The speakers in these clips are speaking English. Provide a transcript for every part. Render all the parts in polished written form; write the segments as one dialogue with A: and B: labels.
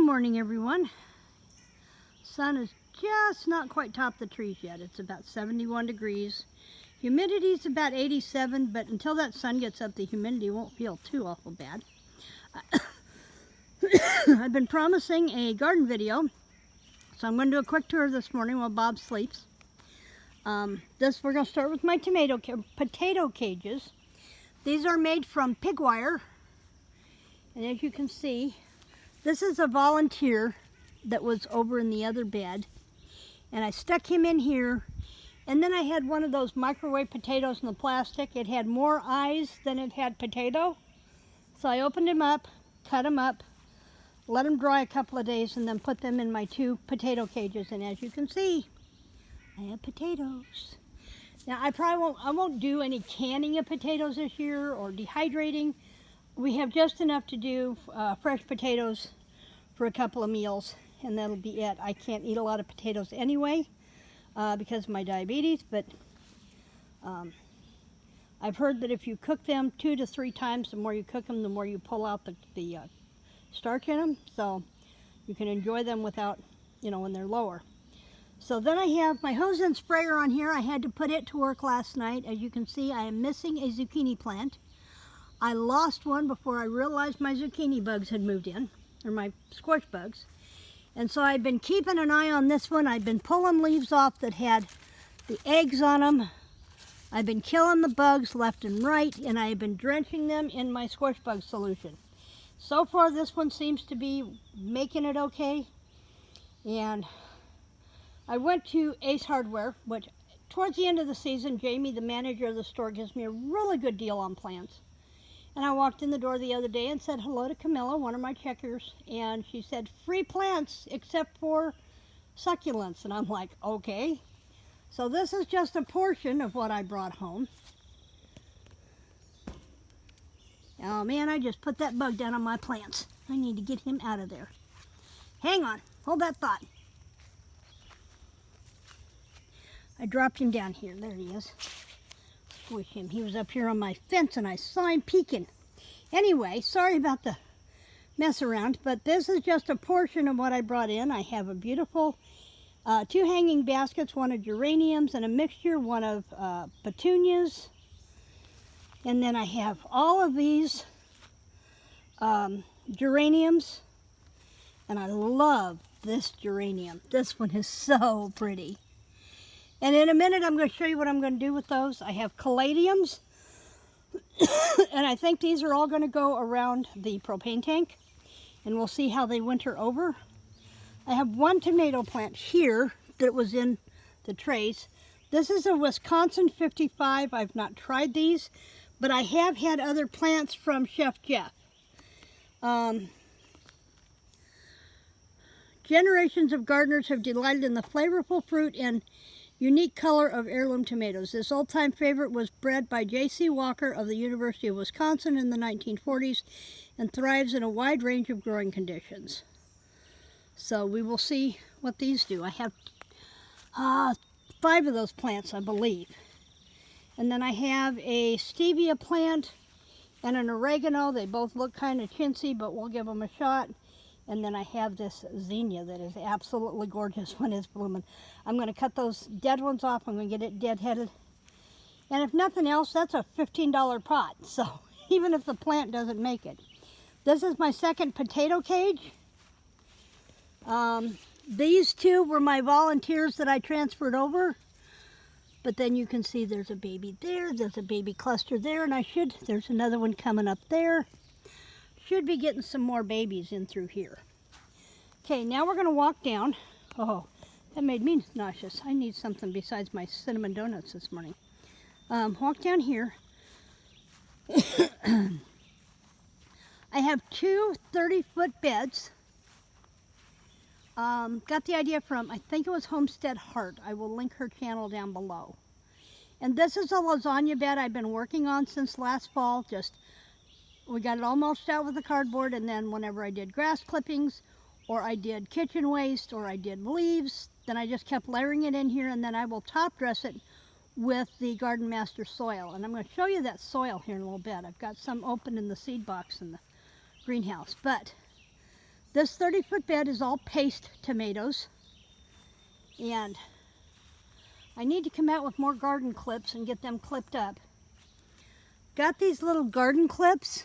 A: Good morning, everyone. Sun is just not quite topped the trees yet. It's about 71 degrees. Humidity is about 87, but until that sun gets up, the humidity won't feel too awful bad. I've been promising a garden video, so I'm going to do a quick tour this morning while Bob sleeps. We're going to start with my potato cages. These are made from pig wire, and as you can see, this is a volunteer that was over in the other bed, and I stuck him in here, and then I had one of those microwave potatoes in the plastic. It had more eyes than it had potato, so I opened him up, cut him up, let them dry a couple of days, and then put them in my 2 potato cages. And as you can see, I have potatoes. Now I won't do any canning of potatoes this year or dehydrating. We have just enough to do fresh potatoes for a couple of meals, and that'll be it. I can't eat a lot of potatoes anyway because of my diabetes, but I've heard that if you cook them 2 to 3 times, the more you cook them, the more you pull out the starch in them, so you can enjoy them without, when they're lower. So then I have my hose and sprayer on here. I had to put it to work last night. As you can see, I am missing a zucchini plant. I lost one before I realized my zucchini bugs had moved in, or my squash bugs. And so I've been keeping an eye on this one. I've been pulling leaves off that had the eggs on them. I've been killing the bugs left and right, and I've been drenching them in my squash bug solution. So far, this one seems to be making it okay. And I went to Ace Hardware, which towards the end of the season, Jamie, the manager of the store, gives me a really good deal on plants. And I walked in the door the other day and said hello to Camilla, one of my checkers, and she said, free plants except for succulents. And I'm like, okay. So this is just a portion of what I brought home. Oh man, I just put that bug down on my plants. I need to get him out of there. Hang on, hold that thought. I dropped him down here, there he is. Squish him. He was up here on my fence and I saw him peeking. Anyway, sorry about the mess around, but this is just a portion of what I brought in. I have a beautiful 2 hanging baskets, one of geraniums and a mixture, one of petunias. And then I have all of these geraniums, and I love this geranium. This one is so pretty. And in a minute, I'm going to show you what I'm going to do with those. I have caladiums, and I think these are all going to go around the propane tank, and we'll see how they winter over. I have one tomato plant here that was in the trays. This is a Wisconsin 55. I've not tried these, but I have had other plants from Chef Jeff. Generations of gardeners have delighted in the flavorful fruit and unique color of heirloom tomatoes. This old-time favorite was bred by J.C. Walker of the University of Wisconsin in the 1940s and thrives in a wide range of growing conditions. So we will see what these do. I have 5 of those plants, I believe. And then I have a stevia plant and an oregano. They both look kind of chintzy, but we'll give them a shot. And then I have this Xenia that is absolutely gorgeous when it's blooming. I'm going to cut those dead ones off. I'm going to get it dead-headed. And if nothing else, that's a $15 pot. So even if the plant doesn't make it. This is my second potato cage. These 2 were my volunteers that I transferred over. But then you can see there's a baby there. There's a baby cluster there. And there's another one coming up there. Should be getting some more babies in through here. Okay, now we're going to walk down. Oh, that made me nauseous. I need something besides my cinnamon donuts this morning. Walk down here. I have 2 30-foot beds. Got the idea from, I think it was Homestead Heart. I will link her channel down below. And this is a lasagna bed I've been working on since last fall. We got it all mulched out with the cardboard, and then whenever I did grass clippings, or I did kitchen waste, or I did leaves, then I just kept layering it in here, and then I will top dress it with the Garden Master soil. And I'm going to show you that soil here in a little bit. I've got some open in the seed box in the greenhouse, but This 30-foot bed is all paste tomatoes, and I need to come out with more garden clips and get them clipped up. Got these little garden clips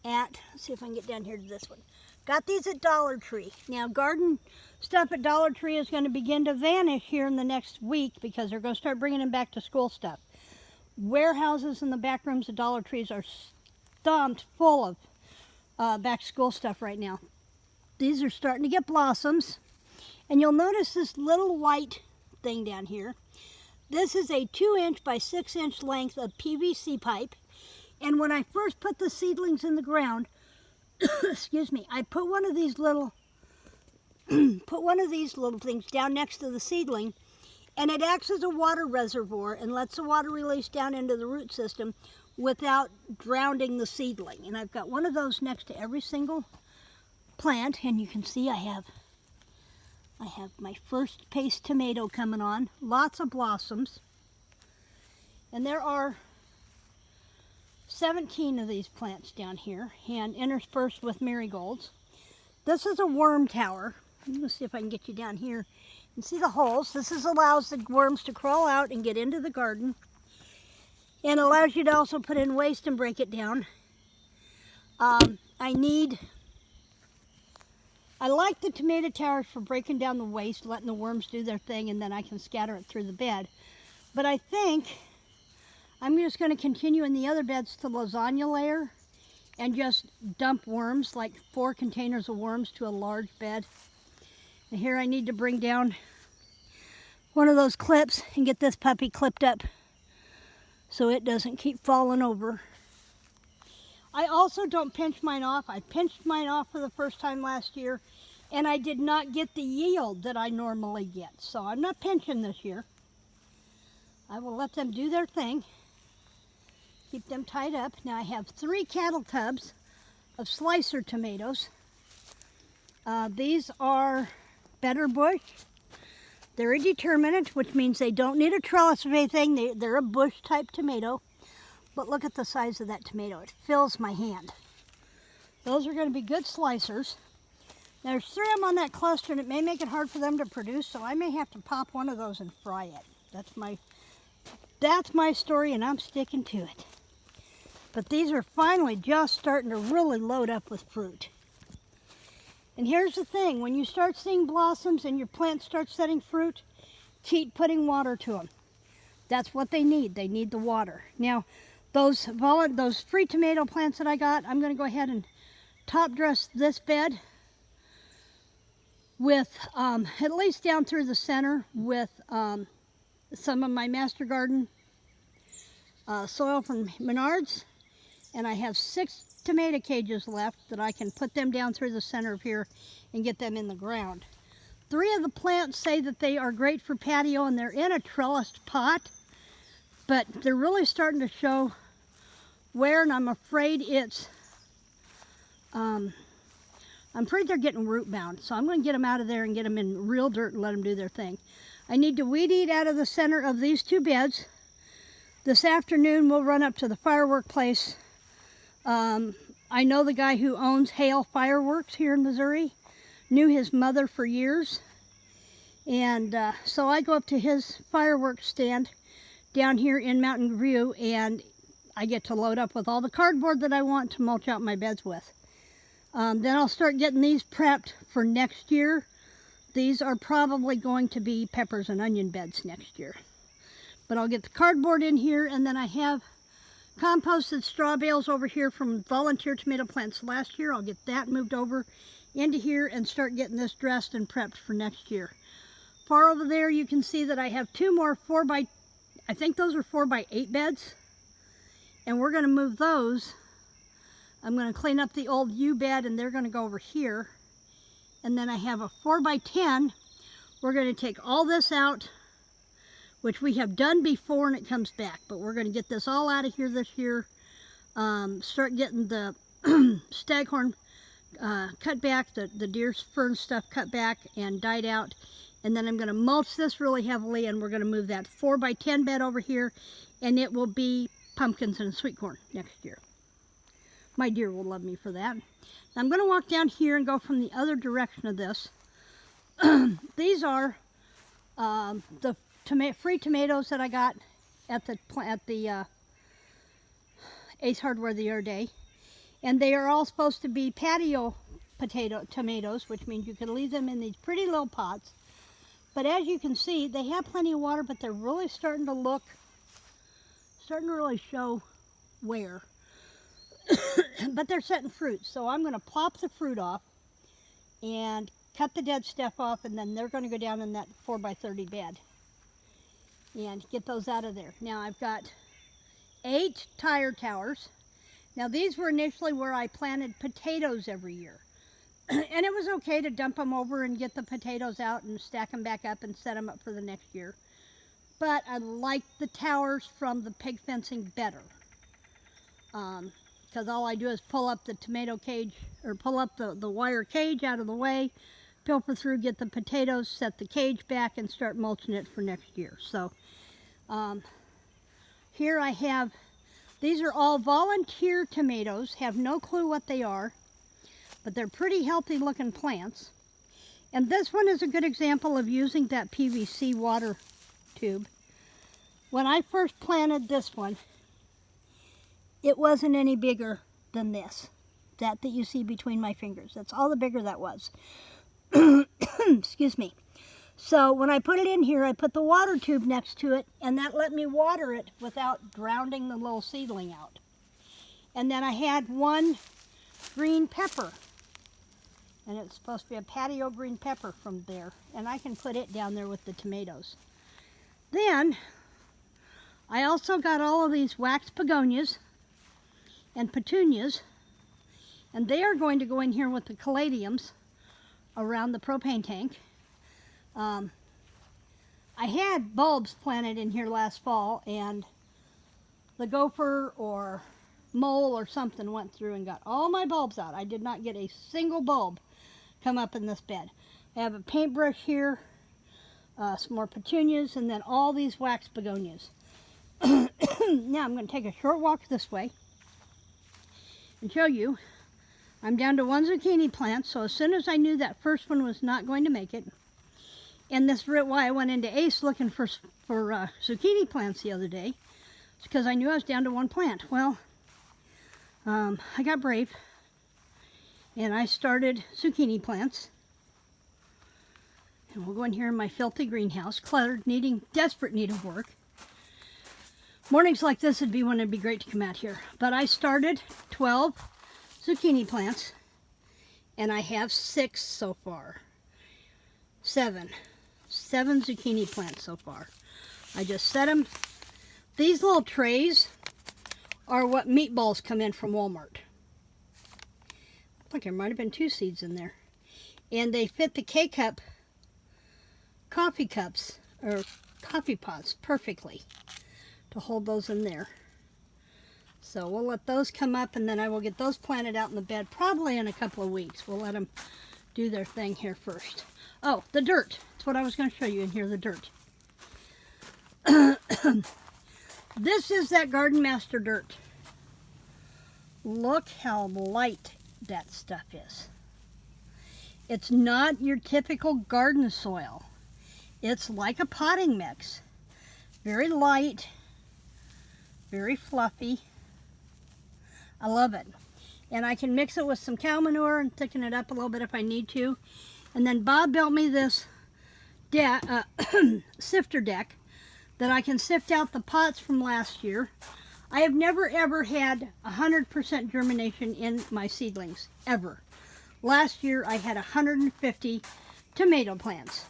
A: at, let's see if I can get down here to this one. Got these at Dollar Tree. Now garden stuff at Dollar Tree is going to begin to vanish here in the next week because they're going to start bringing in back to school stuff. Warehouses in the back rooms of Dollar Trees are stumped full of back to school stuff right now. These are starting to get blossoms, and you'll notice this little white thing down here. This is a 2-inch by 6-inch length of PVC pipe, and when I first put the seedlings in the ground, excuse me, I put one of these little things down next to the seedling, and it acts as a water reservoir and lets the water release down into the root system without drowning the seedling. And I've got one of those next to every single plant, and you can see I have my first paste tomato coming on. Lots of blossoms. And there are 17 of these plants down here, and interspersed with marigolds. This is a worm tower. Let's see if I can get you down here and see the holes. This allows the worms to crawl out and get into the garden, and allows you to also put in waste and break it down. I like the tomato towers for breaking down the waste, letting the worms do their thing, and then I can scatter it through the bed. But I think I'm just going to continue in the other beds to lasagna layer and just dump worms, like 4 containers of worms to a large bed. And here I need to bring down one of those clips and get this puppy clipped up so it doesn't keep falling over. I also don't pinch mine off. I pinched mine off for the first time last year, and I did not get the yield that I normally get. So I'm not pinching this year. I will let them do their thing. Keep them tied up. Now I have 3 cattle tubs of slicer tomatoes. These are Better Bush. They're a determinate, which means they don't need a trellis of anything. They're a bush type tomato. But look at the size of that tomato. It fills my hand. Those are going to be good slicers. There's 3 of them on that cluster, and it may make it hard for them to produce, so I may have to pop one of those and fry it. That's my story, and I'm sticking to it. But these are finally just starting to really load up with fruit. And here's the thing, when you start seeing blossoms and your plants start setting fruit, keep putting water to them. That's what they need. They need the water. Now, those free tomato plants that I got, I'm going to go ahead and top dress this bed with, at least down through the center, with some of my Master Garden soil from Menards. And I have 6 tomato cages left that I can put them down through the center of here and get them in the ground. 3 of the plants say that they are great for patio, and they're in a trellised pot, but they're really starting to show wear, and I'm afraid they're getting root bound. So I'm going to get them out of there and get them in real dirt and let them do their thing. I need to weed eat out of the center of these 2 beds. This afternoon we'll run up to the firework place. I know the guy who owns Hale Fireworks here in Missouri, knew his mother for years, and so I go up to his fireworks stand down here in Mountain View, and I get to load up with all the cardboard that I want to mulch out my beds with. Then I'll start getting these prepped for next year. These are probably going to be peppers and onion beds next year. But I'll get the cardboard in here, and then I have composted straw bales over here from volunteer tomato plants last year. I'll get that moved over into here and start getting this dressed and prepped for next year. Far over there you can see that I have 2 more 4x, I think those are 4x8 beds. And we're going to move those. I'm going to clean up the old U bed, and they're going to go over here. And then I have a 4x10. We're going to take all this out, which we have done before, and it comes back. But we're going to get this all out of here this year. Start getting the staghorn cut back, the deer fern stuff cut back and dyed out. And then I'm going to mulch this really heavily, and we're going to move that 4x10 bed over here, and it will be pumpkins and sweet corn next year. My deer will love me for that. Now I'm going to walk down here and go from the other direction of this. These are the free tomatoes that I got at the Ace Hardware the other day. And they are all supposed to be patio tomatoes, which means you can leave them in these pretty little pots. But as you can see, they have plenty of water, but they're really starting to really show wear. But they're setting fruit, so I'm going to plop the fruit off and cut the dead stuff off, and then they're going to go down in that 4x30 bed and get those out of there. Now I've got 8 tire towers. Now these were initially where I planted potatoes every year. And it was okay to dump them over and get the potatoes out and stack them back up and set them up for the next year. But I like the towers from the pig fencing better. Because all I do is pull up the tomato cage, or pull up the wire cage out of the way, pilfer through, get the potatoes, set the cage back, and start mulching it for next year. So here I have, these are all volunteer tomatoes, have no clue what they are, but they're pretty healthy looking plants. And this one is a good example of using that PVC water tube. When I first planted this one, it wasn't any bigger than this, that you see between my fingers. That's all the bigger that was. Excuse me. So when I put it in here, I put the water tube next to it, and that let me water it without drowning the little seedling out. And then I had one green pepper, and it's supposed to be a patio green pepper from there, and I can put it down there with the tomatoes. Then I also got all of these wax begonias and petunias, and they are going to go in here with the caladiums around the propane tank. I had bulbs planted in here last fall, and the gopher or mole or something went through and got all my bulbs out. I did not get a single bulb come up in this bed. I have a paintbrush here, some more petunias, and then all these wax begonias. Now I'm going to take a short walk this way and show you. I'm down to 1 zucchini plant, so as soon as I knew that first one was not going to make it, and this is why I went into Ace looking for zucchini plants the other day, it's because I knew I was down to 1 plant. Well, I got brave, and I started zucchini plants. And we'll go in here in my filthy greenhouse, cluttered, desperate need of work. Mornings like this would be when it'd be great to come out here. But I started 12 zucchini plants, and I have 6 so far. 7 zucchini plants so far. I just set them. These little trays are what meatballs come in from Walmart. Look, there might have been 2 seeds in there. And they fit the K-cup coffee cups, or coffee pots, perfectly to hold those in there. So we'll let those come up, and then I will get those planted out in the bed probably in a couple of weeks. We'll let them do their thing here first. Oh, the dirt. That's what I was going to show you in here, the dirt. This is that Garden Master dirt. Look how light that stuff is. It's not your typical garden soil. It's like a potting mix. Very light, very fluffy. I love it. And I can mix it with some cow manure and thicken it up a little bit if I need to. And then Bob built me this Sifter Deck that I can sift out the pots from last year. I have never ever had 100% germination in my seedlings, ever. Last year I had 150 tomato plants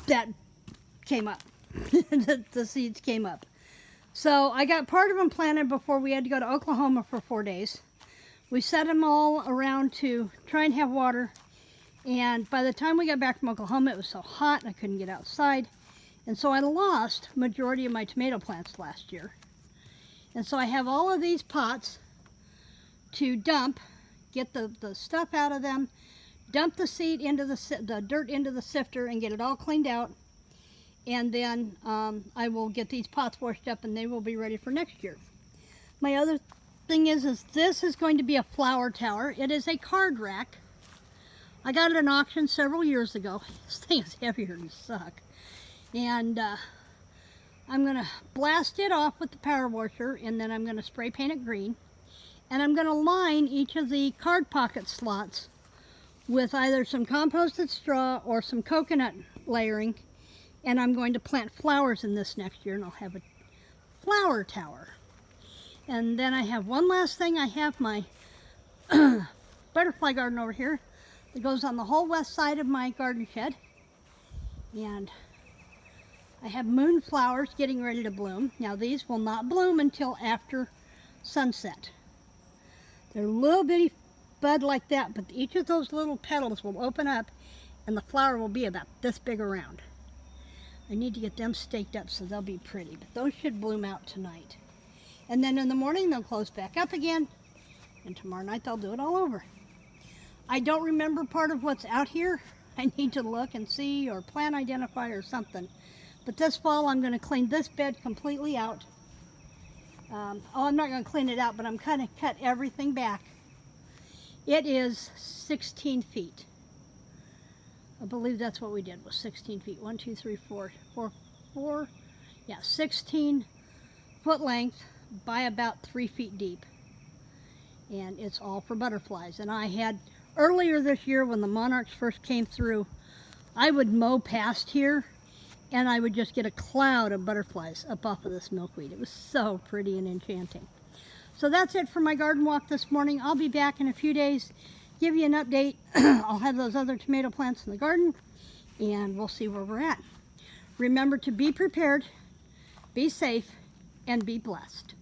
A: that came up. The seeds came up. So I got part of them planted before we had to go to Oklahoma for 4 days. We set them all around to try and have water. And by the time we got back from Oklahoma, it was so hot I couldn't get outside. And so I lost majority of my tomato plants last year. And so I have all of these pots to dump, get the stuff out of them, dump the seed into the dirt into the sifter and get it all cleaned out. And then I will get these pots washed up and they will be ready for next year. My other thing is this is going to be a flower tower. It is a card rack. I got it at an auction several years ago. This thing is heavier than suck. And I'm going to blast it off with the power washer, and then I'm going to spray paint it green. And I'm going to line each of the card pocket slots with either some composted straw or some coconut layering. And I'm going to plant flowers in this next year, and I'll have a flower tower. And then I have one last thing. I have my butterfly garden over here that goes on the whole west side of my garden shed. And I have moonflowers getting ready to bloom. Now these will not bloom until after sunset. They're a little bitty bud like that, but each of those little petals will open up and the flower will be about this big around. I need to get them staked up so they'll be pretty, but those should bloom out tonight. And then in the morning they'll close back up again, and tomorrow night they'll do it all over. I don't remember part of what's out here. I need to look and see, or plant identify or something. But this fall I'm going to clean this bed completely out. I'm not going to clean it out, but I'm going to cut everything back. It is 16 feet. I believe that's what we did, was 16 feet. 1, 2, 3, 4. Yeah, 16 foot length by about 3 feet deep. And it's all for butterflies. And I had, earlier this year when the monarchs first came through, I would mow past here and I would just get a cloud of butterflies up off of this milkweed. It was so pretty and enchanting. So that's it for my garden walk this morning. I'll be back in a few days, give you an update. I'll have those other tomato plants in the garden and we'll see where we're at. Remember to be prepared, be safe, and be blessed.